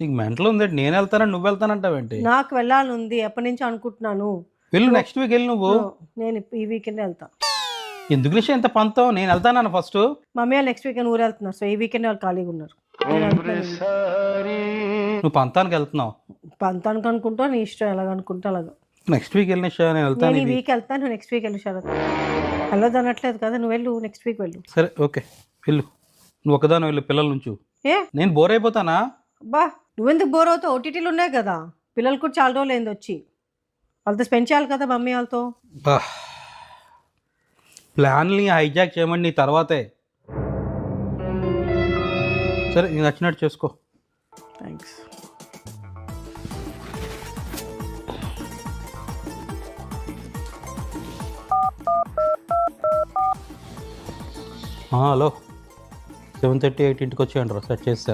నీకు మెంటల్ ఉందేంటి? నేను వెళ్తానని నువ్వు వెళ్తానంటావేంటి? నాకు వెళ్ళాలని ఉంది, ఎప్పటి నుంచి అనుకుంటున్నాను. వెళ్ళు, నెక్స్ట్ వీక్ వెళ్ళు నువ్వు. నేను ఈ వీకెండ్ వెళ్తా. ఎందుకు నిషా ఇంత పంతం? నేను వెళ్తానన్న ఫస్ట్. మమ్మీ వాళ్ళు నెక్స్ట్ వీకెండ్ ఊరు వెళ్తున్నారు, సో ఈ వీకెండ్ వాళ్ళు ఖాళీగా ఉన్నారు. నేను వెళ్తున్నాను. నువ్వు పంతానికి వెళ్తున్నావు. పంతానికి అనుకుంటా, నీ ఇష్టం ఎలాగ అనుకుంటా అలాగా. నెక్స్ట్ వీక్ వెళ్ళి నిషా, నేను వెళ్తాను. నేను ఈ వీక్ వెళ్తాను, నువ్వు నెక్స్ట్ వీక్ వెళ్ళు. శరత్ వెళ్ళదు అనట్లేదు కదా, నువ్వు వెళ్ళు, నెక్స్ట్ వీక్ వెళ్ళు. సరే ఓకే వెళ్ళు. నువ్వు ఒకదాని వెళ్ళు, పిల్లల నుంచి. ఏ నేను బోర్ అయిపోతానా? బా నువ్వెందుకు బోర్ అవుతావు? ఓటీటీలు ఉన్నాయి కదా, పిల్లలు కూడా చాలా రోజులు అయింది వచ్చి, వాళ్ళతో స్పెండ్ చేయాలి కదా మమ్మీ వాళ్ళతో. ప్లాన్ని హైజాక్ చేయమని నీ తర్వాతే. సరే నీకు నచ్చినట్టు చేసుకో. థ్యాంక్స్. హలో, 7:30 8 ఇంటికి వచ్చేయండి రా, సెట్ చేస్తా.